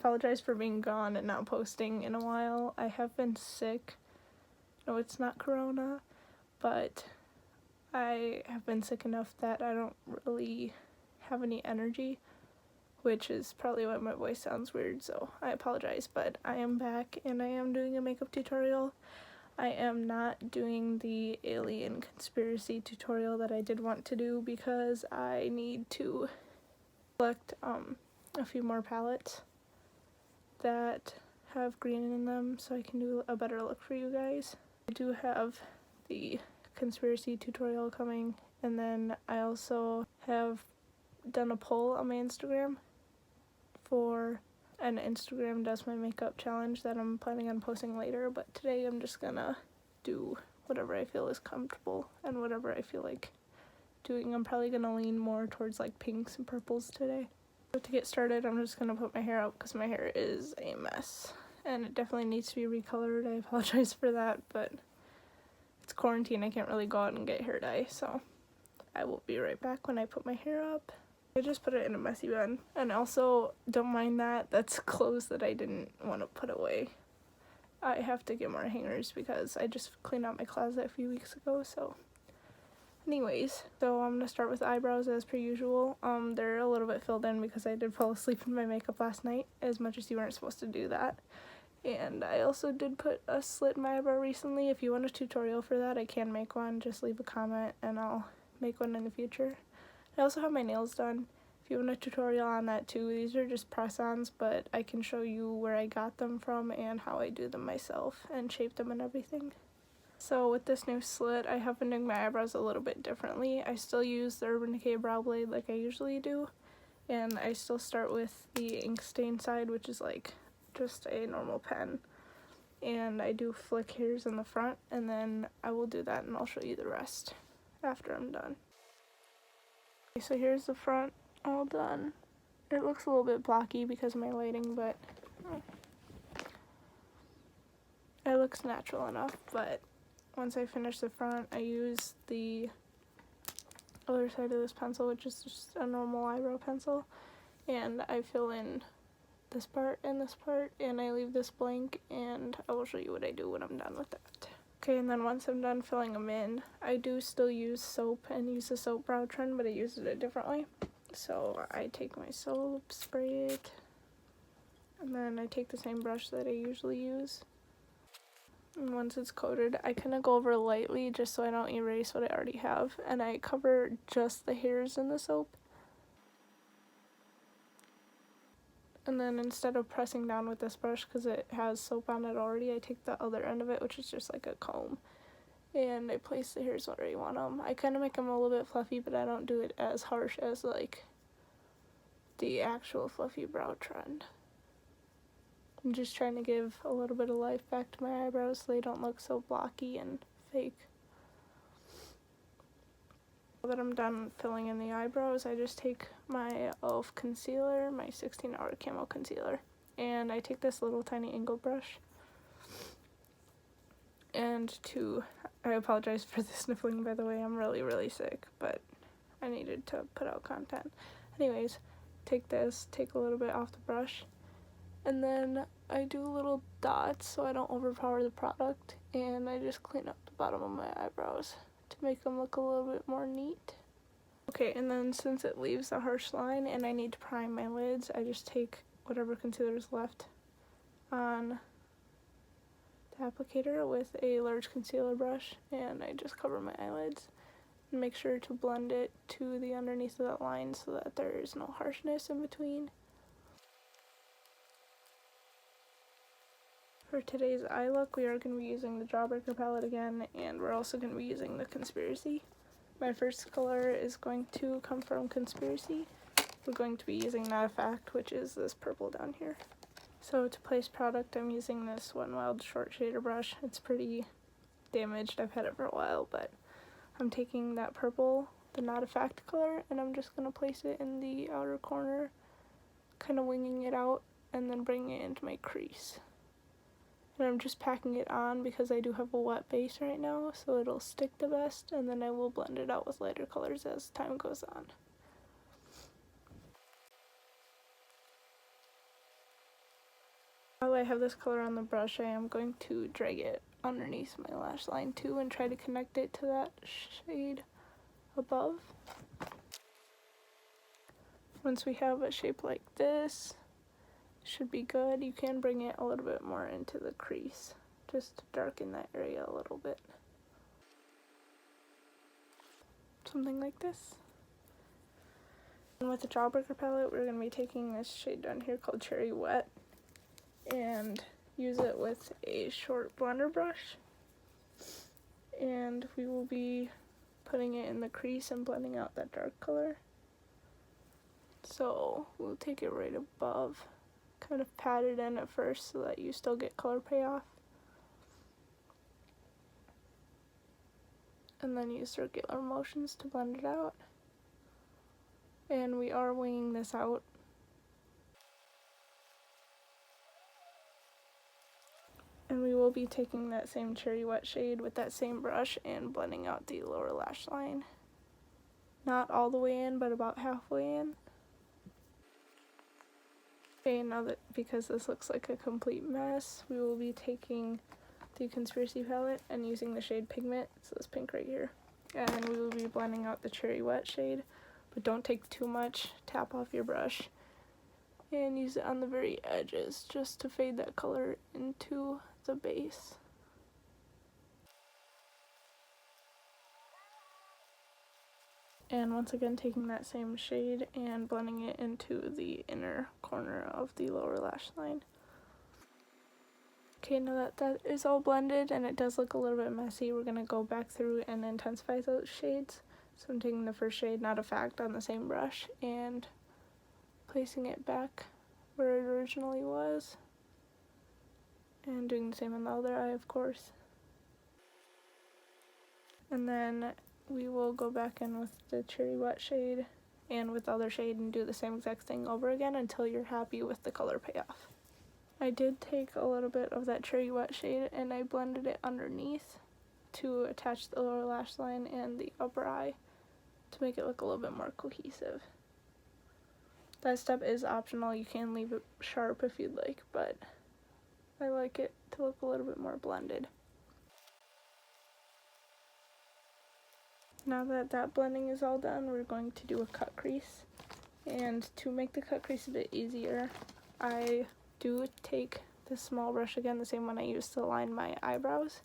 apologize for being gone and not posting in a while. I have been sick. No, it's not corona, but I have been sick enough that I don't really have any energy, which is probably why my voice sounds weird, so I apologize. But I am back and I am doing a makeup tutorial. I am not doing the alien conspiracy tutorial that I did want to do because I need to select a few more palettes that have green in them so I can do a better look for you guys. I do have the conspiracy tutorial coming, and then I also have done a poll on my Instagram for an Instagram does my makeup challenge that I'm planning on posting later, but today I'm just gonna do whatever I feel is comfortable and whatever I feel like doing. I'm probably gonna lean more towards like pinks and purples today. But to get started, I'm just gonna put my hair up because my hair is a mess and it definitely needs to be recolored. I apologize for that, but it's quarantine. I can't really go out and get hair dye, so I will be right back when I put my hair up. I just put it in a messy bun, and also don't mind that, that's clothes that I didn't want to put away. I have to get more hangers because I just cleaned out my closet a few weeks ago, so anyways, so I'm gonna start with eyebrows as per usual. They're a little bit filled in because I did fall asleep in my makeup last night, as much as you weren't supposed to do that. And I also did put a slit in my eyebrow recently. If you want a tutorial for that, I can make one. Just leave a comment and I'll make one in the future. I also have my nails done. If you want a tutorial on that too, these are just press-ons, but I can show you where I got them from and how I do them myself and shape them and everything. So with this new slit, I have been doing my eyebrows a little bit differently. I still use the Urban Decay Brow Blade like I usually do, and I still start with the ink stain side, which is like just a normal pen. And I do flick hairs in the front, and then I will do that and I'll show you the rest after I'm done. Okay, so here's the front all done. It looks a little bit blocky because of my lighting, but it looks natural enough. But once I finish the front, I use the other side of this pencil, which is just a normal eyebrow pencil, and I fill in this part and this part, and I leave this blank, and I will show you what I do when I'm done with that. Okay, and then once I'm done filling them in, I do still use soap and use the soap brow trend, but I use it a different way. So I take my soap, spray it, and then I take the same brush that I usually use. And once it's coated, I kind of go over lightly just so I don't erase what I already have, and I cover just the hairs in the soap. And then instead of pressing down with this brush, because it has soap on it already, I take the other end of it, which is just like a comb, and I place the hairs where I want them. I kind of make them a little bit fluffy, but I don't do it as harsh as like the actual fluffy brow trend. I'm just trying to give a little bit of life back to my eyebrows so they don't look so blocky and fake. Now that I'm done filling in the eyebrows, I just take my e.l.f. concealer, my 16-hour camo concealer, and I take this little tiny angled brush. And I apologize for the sniffling, by the way. I'm really sick, but I needed to put out content. Anyways, take this, take a little bit off the brush, and then I do little dots so I don't overpower the product, and I just clean up the bottom of my eyebrows to make them look a little bit more neat. Okay, and then since it leaves a harsh line and I need to prime my lids, I just take whatever concealer is left on the applicator with a large concealer brush, and I just cover my eyelids and make sure to blend it to the underneath of that line so that there is no harshness in between. For today's eye look, we are going to be using the Jawbreaker palette again, and we're also going to be using the Conspiracy. My first color is going to come from Conspiracy. We're going to be using Not a Fact, which is this purple down here. So to place product, I'm using this Wet n Wild short shader brush. It's pretty damaged, I've had it for a while, but I'm taking that purple, the Not a Fact color, and I'm just going to place it in the outer corner, kind of winging it out, and then bringing it into my crease. And I'm just packing it on because I do have a wet base right now, so it'll stick the best, and then I will blend it out with lighter colors as time goes on. While I have this color on the brush, I am going to drag it underneath my lash line too and try to connect it to that shade above. Once we have a shape like this, should be good. You can bring it a little bit more into the crease just to darken that area a little bit. Something like this. And with the Jawbreaker palette, we're going to be taking this shade down here called Cherry Wet and use it with a short blender brush. And we will be putting it in the crease and blending out that dark color. So we'll take it right above, kind of pat it in at first so that you still get color payoff. And then use circular motions to blend it out. And we are winging this out. And we will be taking that same Cherry Wet shade with that same brush and blending out the lower lash line. Not all the way in, but about halfway in. Okay, now that because this looks like a complete mess, we will be taking the Conspiracy palette and using the shade Pigment, so this pink right here. And we will be blending out the Cherry Wet shade, but don't take too much. Tap off your brush and use it on the very edges just to fade that color into the base. And once again, taking that same shade and blending it into the inner corner of the lower lash line. Okay, now that that is all blended and it does look a little bit messy, we're going to go back through and intensify those shades. So I'm taking the first shade, Not a Fact, on the same brush and placing it back where it originally was. And doing the same on the other eye, of course. And then we will go back in with the Cherry Wet shade and with the other shade and do the same exact thing over again until you're happy with the color payoff. I did take a little bit of that Cherry Wet shade and I blended it underneath to attach the lower lash line and the upper eye to make it look a little bit more cohesive. That step is optional, you can leave it sharp if you'd like, but I like it to look a little bit more blended. Now that that blending is all done, we're going to do a cut crease. And to make the cut crease a bit easier, I do take this small brush again, the same one I used to line my eyebrows.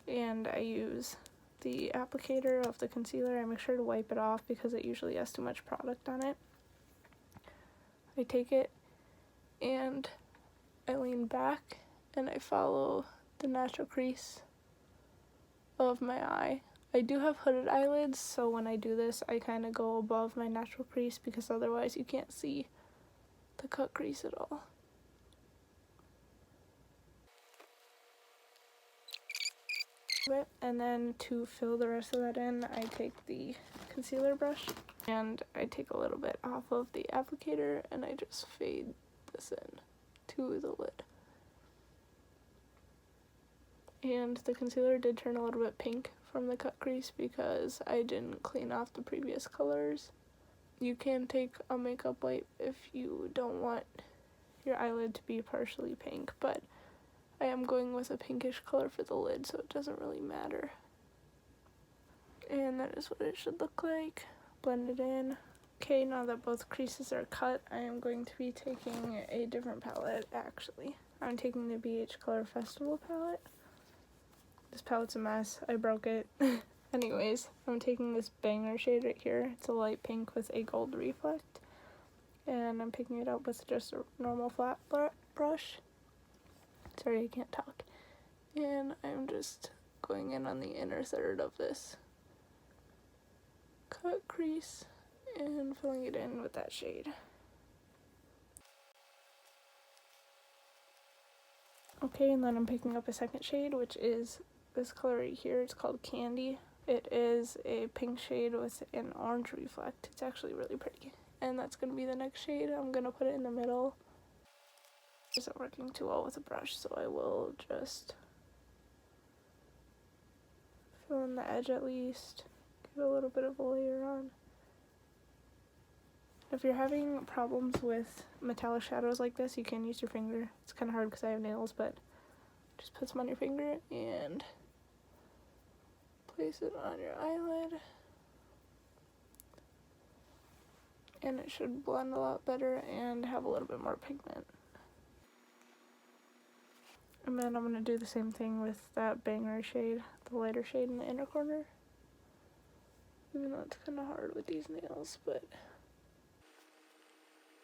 And I use the applicator of the concealer. I make sure to wipe it off because it usually has too much product on it. I take it and I lean back and I follow the natural crease of my eye. I do have hooded eyelids, so when I do this, I kind of go above my natural crease because otherwise you can't see the cut crease at all. And then to fill the rest of that in, I take the concealer brush and I take a little bit off of the applicator and I just fade this in to the lid. And the concealer did turn a little bit pink from the cut crease because I didn't clean off the previous colors. You can take a makeup wipe if you don't want your eyelid to be partially pink, but I am going with a pinkish color for the lid, so it doesn't really matter. And that is what it should look like. Blend it in. Okay, now that both creases are cut, I am going to be taking a different palette, actually. I'm taking the BH Color Festival palette. This palette's a mess. I broke it. Anyways, I'm taking this banger shade right here. It's a light pink with a gold reflect. And I'm picking it up with just a normal flat brush. Sorry, I can't talk. And I'm just going in on the inner third of this cut crease and filling it in with that shade. Okay, and then I'm picking up a second shade, which is this color right here. It's called Candy. It is a pink shade with an orange reflect. It's actually really pretty. And that's going to be the next shade. I'm going to put it in the middle. It isn't working too well with a brush, so I will just fill in the edge at least. Give it a little bit of a layer on. If you're having problems with metallic shadows like this, you can use your finger. It's kind of hard because I have nails, but just put some on your finger and place it on your eyelid. And it should blend a lot better and have a little bit more pigment. And then I'm going to do the same thing with that Bangery shade, the lighter shade in the inner corner. Even though it's kind of hard with these nails, but...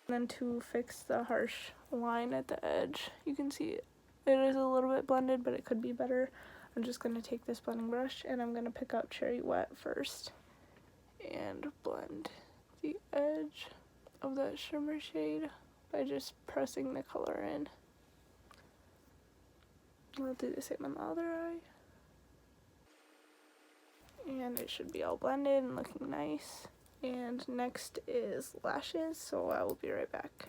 And then to fix the harsh line at the edge, you can see it is a little bit blended, but it could be better. I'm just going to take this blending brush and I'm going to pick out Cherry Wet first and blend the edge of that shimmer shade by just pressing the color in. I'll do the same on the other eye. And it should be all blended and looking nice. And next is lashes, so I will be right back.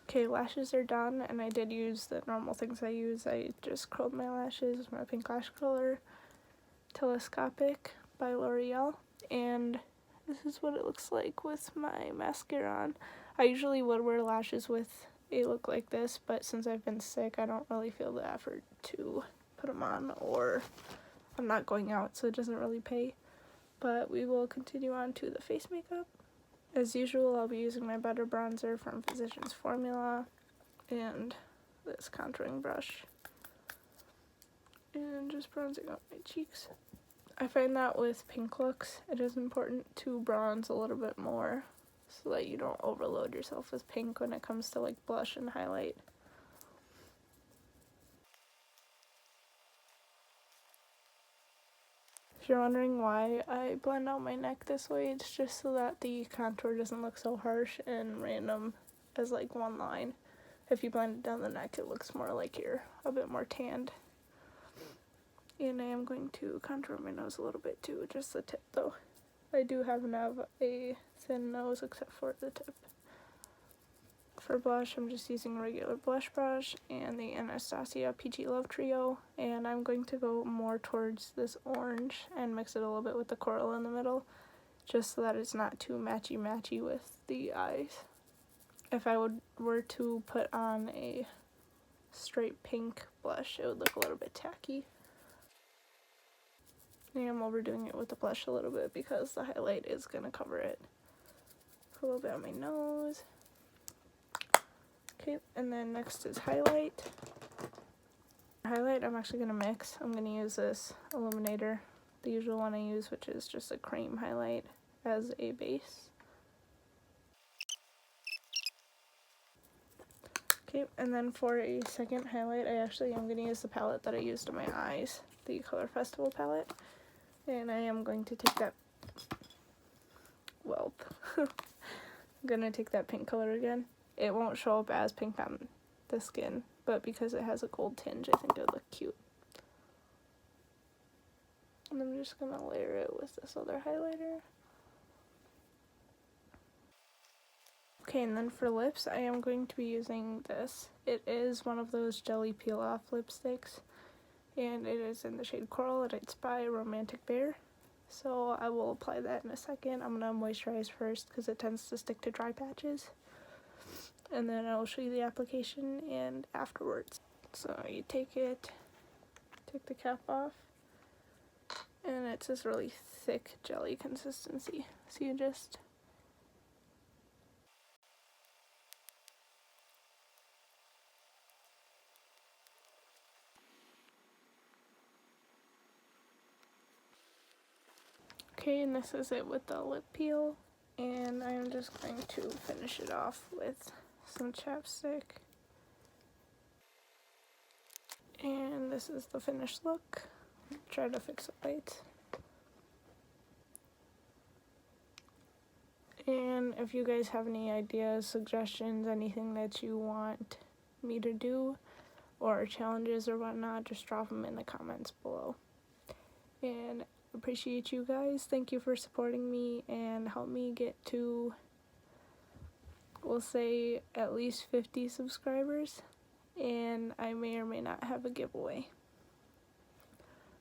Okay, lashes are done, and I did use the normal things I use. I just curled my lashes with my pink lash curler, Telescopic by L'Oreal, and this is what it looks like with my mascara on. I usually would wear lashes with a look like this, but since I've been sick, I don't really feel the effort to put them on, or I'm not going out, so it doesn't really pay. But we will continue on to the face makeup. As usual, I'll be using my Butter Bronzer from Physicians Formula and this contouring brush. And just bronzing up my cheeks. I find that with pink looks, it is important to bronze a little bit more so that you don't overload yourself with pink when it comes to like blush and highlight. If you're wondering why I blend out my neck this way, it's just so that the contour doesn't look so harsh and random as like one line. If you blend it down the neck, it looks more like you're a bit more tanned. And I am going to contour my nose a little bit too, just the tip though. I do have a thin nose except for the tip. For blush, I'm just using a regular blush brush and the Anastasia Peachy Love Trio, and I'm going to go more towards this orange and mix it a little bit with the coral in the middle, just so that it's not too matchy-matchy with the eyes. If I were to put on a straight pink blush, it would look a little bit tacky. I am overdoing it with the blush a little bit because the highlight is going to cover it. Put a little bit on my nose. Okay, and then next is highlight. Highlight I'm actually going to mix. I'm going to use this illuminator, the usual one I use, which is just a cream highlight as a base. Okay, and then for a second highlight, I actually am going to use the palette that I used on my eyes, the Color Festival palette. And I am going to take that, well, I'm going to take that pink color again. It won't show up as pink on the skin, but because it has a gold tinge, I think it would look cute. And I'm just going to layer it with this other highlighter. Okay, and then for lips, I am going to be using this. It is one of those jelly peel-off lipsticks, and it is in the shade Coral, and it's by Romantic Bear. So I will apply that in a second. I'm going to moisturize first because it tends to stick to dry patches. And then I will show you the application and afterwards. So you take the cap off, and it's this really thick jelly consistency. So you just okay, and this is it with the lip peel, and I'm just going to finish it off with some chapstick. And this is the finished look. Try to fix it right. And if you guys have any ideas, suggestions, anything that you want me to do, or challenges or whatnot, just drop them in the comments below. And appreciate you guys. Thank you for supporting me and help me get to, we'll say, at least 50 subscribers. And I may or may not have a giveaway.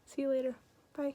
See you later. Bye.